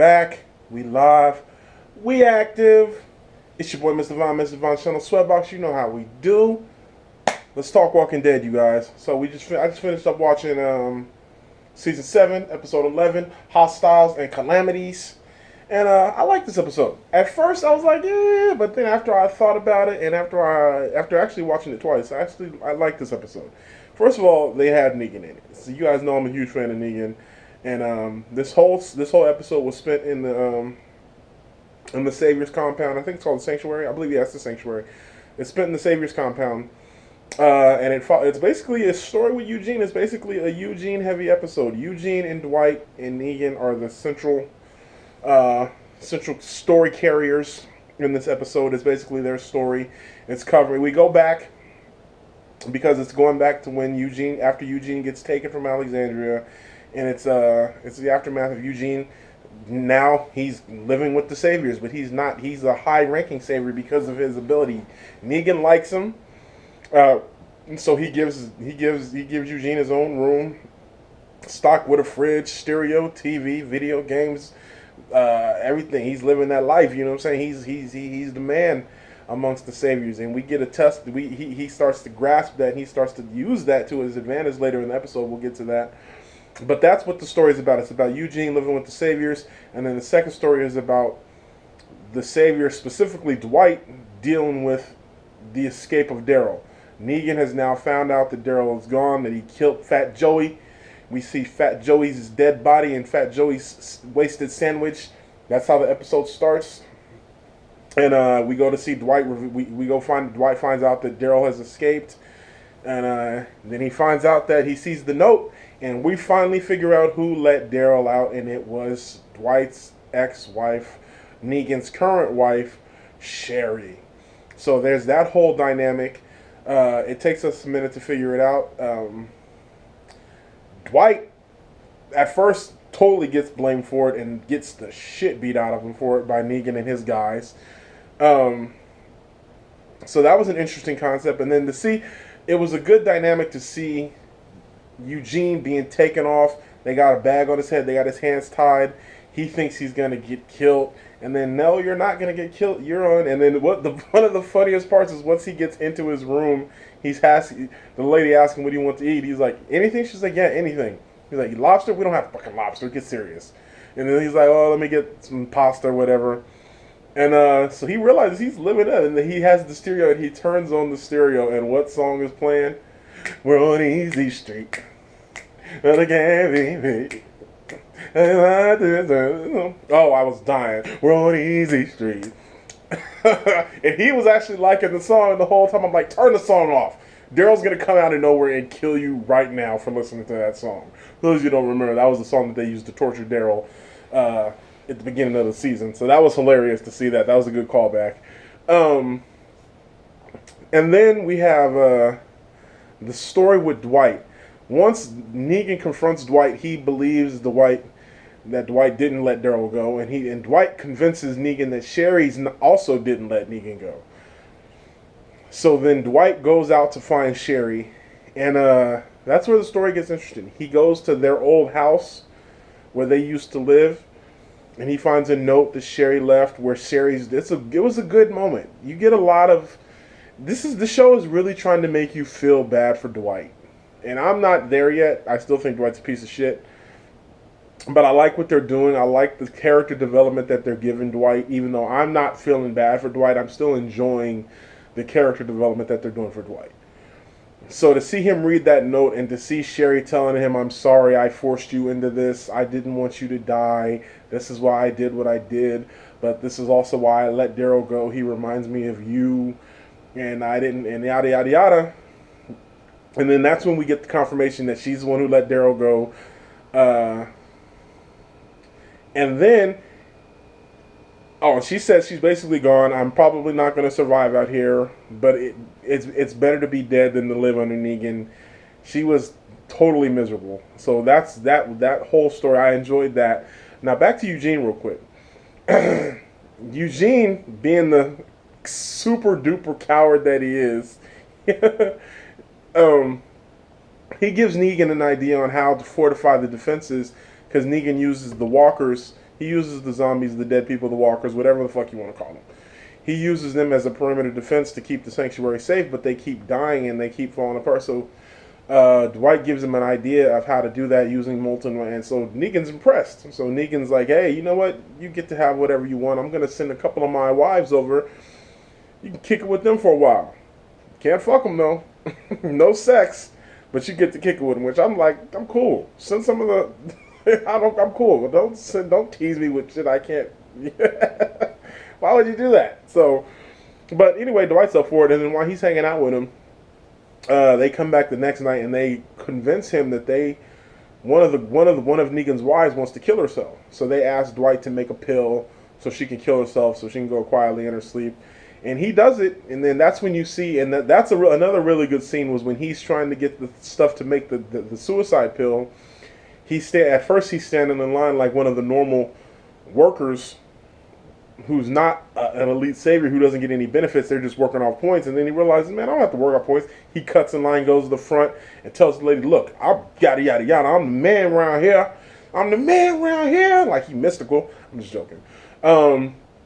back. We live. We active. It's your boy, Mr. Von Channel Sweatbox. You know how we do. Let's talk Walking Dead, you guys. So I just finished up watching season 7, episode 11, Hostiles and Calamities. And I like this episode. At first, I was like, yeah, but then after I thought about it, and after actually watching it twice, I like this episode. First of all, they had Negan in it. So you guys know I'm a huge fan of Negan, and this whole episode was spent in the Savior's compound. I think it's called the Sanctuary. I believe it's the Sanctuary. It's spent in the Savior's compound, and it's basically a story with Eugene. It's basically a Eugene heavy episode. Eugene and Dwight and Negan are the central story carriers in this episode. It's basically their story. It's covering. We go back because it's going back to when after Eugene gets taken from Alexandria, and it's the aftermath of Eugene. Now he's living with the Saviors, but he's not. He's a high-ranking Savior because of his ability. Negan likes him, so he gives Eugene his own room, stocked with a fridge, stereo, TV, video games. Everything. He's living that life, you know what I'm saying? He's the man amongst the Saviors, and we get a test. He starts to grasp that, and he starts to use that to his advantage later in the episode. We'll get to that, but that's what the story is about. It's about Eugene living with the Saviors, and then the second story is about the Savior, specifically Dwight, dealing with the escape of Daryl. Negan has now found out that Daryl is gone, that he killed Fat Joey. We see Fat Joey's dead body and Fat Joey's wasted sandwich. That's how the episode starts. And we go to see Dwight. Dwight finds out that Daryl has escaped. And then he finds out that he sees the note. And we finally figure out who let Daryl out. And it was Dwight's ex-wife, Negan's current wife, Sherry. So there's that whole dynamic. It takes us a minute to figure it out. Dwight, at first, totally gets blamed for it and gets the shit beat out of him for it by Negan and his guys. So that was an interesting concept. And then it was a good dynamic to see Eugene being taken off. They got a bag on his head. They got his hands tied. He thinks he's going to get killed. And then, no, you're not going to get killed. You're on. And then one of the funniest parts is once he gets into his room, the lady asks him what do you want to eat. He's like, anything? She's like, yeah, anything. He's like, lobster? We don't have fucking lobster. Get serious. And then he's like, oh, let me get some pasta or whatever. And so he realizes he's living it. And then he has the stereo, and he turns on the stereo. And what song is playing? We're on Easy Street. And I can't be. Oh, I was dying. We're on Easy Street. And he was actually liking the song the whole time. I'm like, turn the song off. Daryl's going to come out of nowhere and kill you right now for listening to that song. For those of you who don't remember, that was the song that they used to torture Daryl at the beginning of the season. So that was hilarious to see that. That was a good callback. And then we have the story with Dwight. Once Negan confronts Dwight, he believes that Dwight didn't let Daryl go, and Dwight convinces Negan that Sherry's also didn't let Negan go. So then Dwight goes out to find Sherry, and that's where the story gets interesting. He goes to their old house where they used to live, and he finds a note that Sherry left where it was a good moment. You get a lot of the show is really trying to make you feel bad for Dwight. And I'm not there yet. I still think Dwight's a piece of shit. But I like what they're doing. I like the character development that they're giving Dwight. Even though I'm not feeling bad for Dwight, I'm still enjoying the character development that they're doing for Dwight. So to see him read that note and to see Sherry telling him, I'm sorry I forced you into this. I didn't want you to die. This is why I did what I did. But this is also why I let Daryl go. He reminds me of you. And I didn't, and yada, yada, yada. And then that's when we get the confirmation that she's the one who let Daryl go. And then, she says she's basically gone. I'm probably not going to survive out here, but it's better to be dead than to live under Negan. She was totally miserable. So that's that whole story. I enjoyed that. Now back to Eugene real quick. Eugene, being the super duper coward that he is, he gives Negan an idea on how to fortify the defenses, because Negan uses the walkers He uses the zombies, the dead people, the walkers, whatever the fuck you want to call them. He uses them as a perimeter defense to keep the sanctuary safe, but they keep dying and they keep falling apart. So Dwight gives him an idea of how to do that using molten, and so Negan's impressed. So Negan's like, hey, you know what? You get to have whatever you want. I'm going to send a couple of my wives over. You can kick it with them for a while. Can't fuck them, though. No sex. But you get to kick it with them, which I'm like, I'm cool. Send some of the... I'm cool. But don't tease me with shit I can't... Why would you do that? So, but anyway, Dwight's up for it, and then while he's hanging out with him, they come back the next night and they convince him that one of Negan's wives wants to kill herself. So they ask Dwight to make a pill so she can kill herself, so she can go quietly in her sleep. And he does it, and then that's when you see, and that's another really good scene was when he's trying to get the stuff to make the suicide pill. At first he's standing in line like one of the normal workers who's not an elite savior who doesn't get any benefits. They're just working off points. And then he realizes, man, I don't have to work off points. He cuts in line, goes to the front, and tells the lady, look, I'm yada, yada, yada. I'm the man around here. I'm the man around here. Like he mystical. I'm just joking.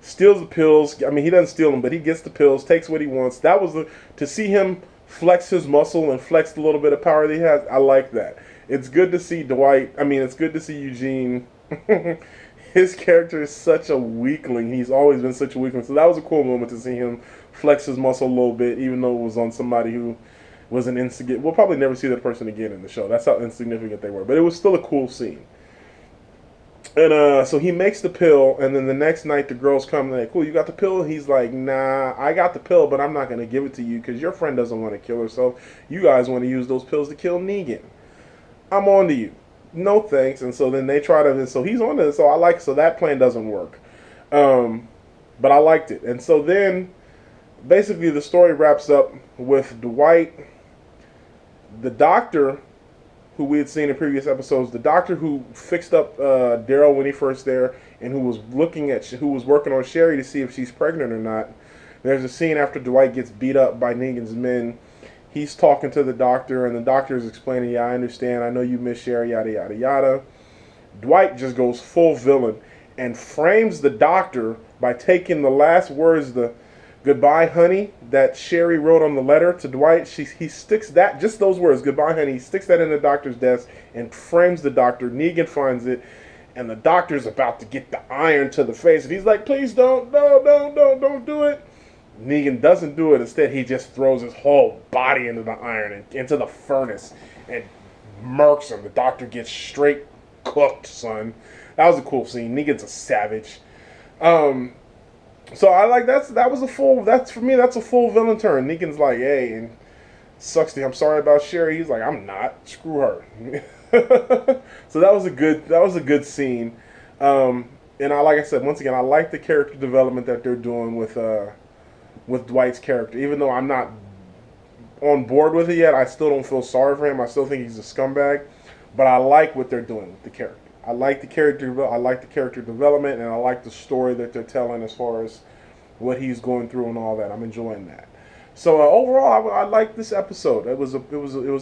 Steals the pills. I mean, he doesn't steal them, but he gets the pills, takes what he wants. That was to see him flex his muscle and flex the little bit of power that he has. I like that. It's good to see Dwight. I mean, it's good to see Eugene. His character is such a weakling. He's always been such a weakling. So that was a cool moment to see him flex his muscle a little bit, even though it was on somebody who was an insignificant. We'll probably never see that person again in the show. That's how insignificant they were. But it was still a cool scene. And so he makes the pill, and then the next night the girls come and they're like, cool, you got the pill? He's like, nah, I got the pill, but I'm not going to give it to you because your friend doesn't want to kill herself. You guys want to use those pills to kill Negan. I'm on to you. No thanks. And so then they try to, and so he's on it. So that plan doesn't work. But I liked it. And so then basically the story wraps up with Dwight, the doctor who we had seen in previous episodes, the doctor who fixed up Daryl when he first there, and who was working on Sherry to see if she's pregnant or not. There's a scene after Dwight gets beat up by Negan's men. He's talking to the doctor, and the doctor is explaining, yeah, I understand. I know you miss Sherry, yada, yada, yada. Dwight just goes full villain and frames the doctor by taking the last words, the goodbye, honey, that Sherry wrote on the letter to Dwight. He sticks that, just those words, goodbye, honey, he sticks that in the doctor's desk and frames the doctor. Negan finds it, and the doctor's about to get the iron to the face, and he's like, please don't do it. Negan doesn't do it. Instead, he just throws his whole body into the iron and into the furnace and murks him. The doctor gets straight cooked, son. That was a cool scene. Negan's a savage. So I like that's for me that's a full villain turn. Negan's like, hey, and sucks to him. I'm sorry about Sherry. He's like, I'm not. Screw her. So that was a good scene. And like I said, once again, I like the character development that they're doing with Dwight's character. Even though I'm not on board with it yet, I still don't feel sorry for him. I still think he's a scumbag, but I like what they're doing with the character. I like the character development, and I like the story that they're telling as far as what he's going through and all that. I'm enjoying that. So overall, I like this episode. It was a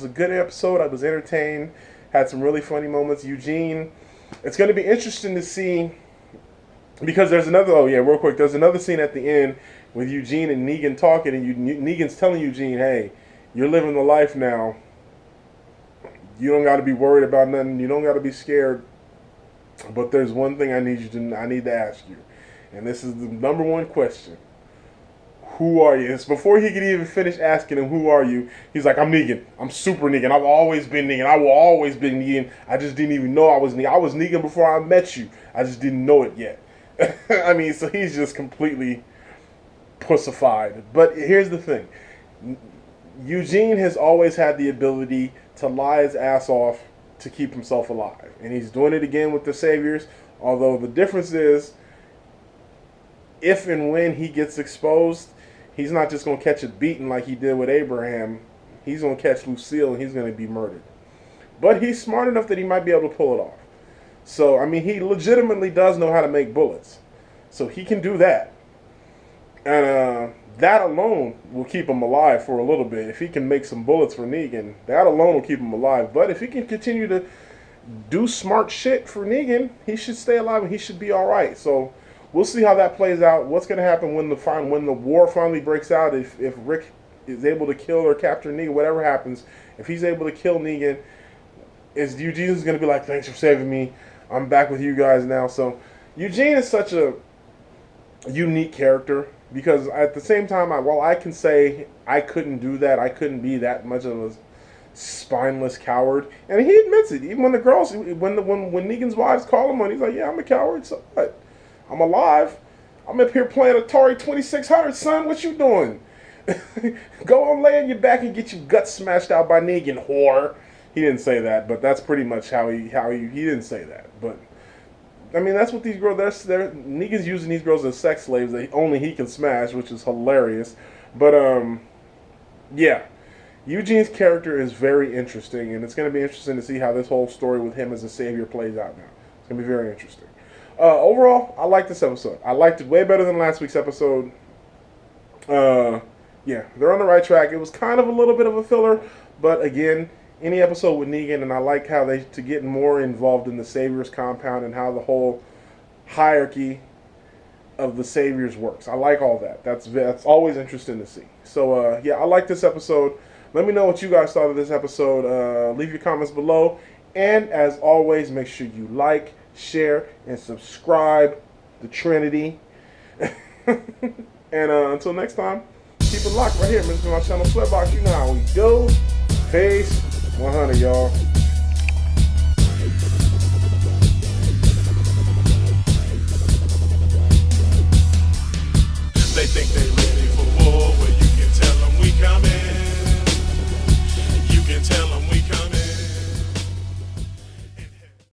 good episode. I was entertained. Had some really funny moments. Eugene. It's going to be interesting to see, because there's another. Oh yeah, real quick. There's another scene at the end with Eugene and Negan talking, and Negan's telling Eugene, "Hey, you're living the life now. You don't got to be worried about nothing. You don't got to be scared. But there's one thing I need to ask you, and this is the number one question. Who are you?" It's before he could even finish asking him, "Who are you?" He's like, "I'm Negan. I'm super Negan. I've always been Negan. I will always be Negan. I just didn't even know I was Negan. I was Negan before I met you. I just didn't know it yet." I mean, so he's just completely pussified. But here's the thing. Eugene has always had the ability to lie his ass off to keep himself alive. And he's doing it again with the Saviors. Although the difference is, if and when he gets exposed, he's not just going to catch it beaten like he did with Abraham. He's going to catch Lucille and he's going to be murdered. But he's smart enough that he might be able to pull it off. So, I mean, he legitimately does know how to make bullets. So he can do that. And that alone will keep him alive for a little bit. If he can make some bullets for Negan, that alone will keep him alive. But if he can continue to do smart shit for Negan, he should stay alive and he should be all right. So we'll see how that plays out. What's going to happen when the war finally breaks out? If Rick is able to kill or capture Negan, whatever happens, if he's able to kill Negan, is Eugene's going to be like, thanks for saving me. I'm back with you guys now. So Eugene is such a unique character because at the same time, while I can say I couldn't do that, I couldn't be that much of a spineless coward, and he admits it. Even when the girls, when Negan's wives call him on, he's like, "Yeah, I'm a coward. So what? I'm alive. I'm up here playing Atari 2600, son. What you doing? Go on, lay on your back and get your guts smashed out by Negan, whore." He didn't say that, but that's pretty much how he didn't say that. But I mean, that's what these girls. Negan's using these girls as sex slaves that only he can smash, which is hilarious. But yeah. Eugene's character is very interesting, and it's going to be interesting to see how this whole story with him as a savior plays out now. It's going to be very interesting. Overall, I like this episode. I liked it way better than last week's episode. Yeah, they're on the right track. It was kind of a little bit of a filler, but again, any episode with Negan, and I like how to get more involved in the Savior's compound and how the whole hierarchy of the Saviors works. I like all that. That's always interesting to see. So, yeah, I like this episode. Let me know what you guys thought of this episode. Leave your comments below. And as always, make sure you like, share, and subscribe. The Trinity. And until next time, keep it locked right here. This is my channel, Sweatbox. You know how we go. Peace. 100, y'all.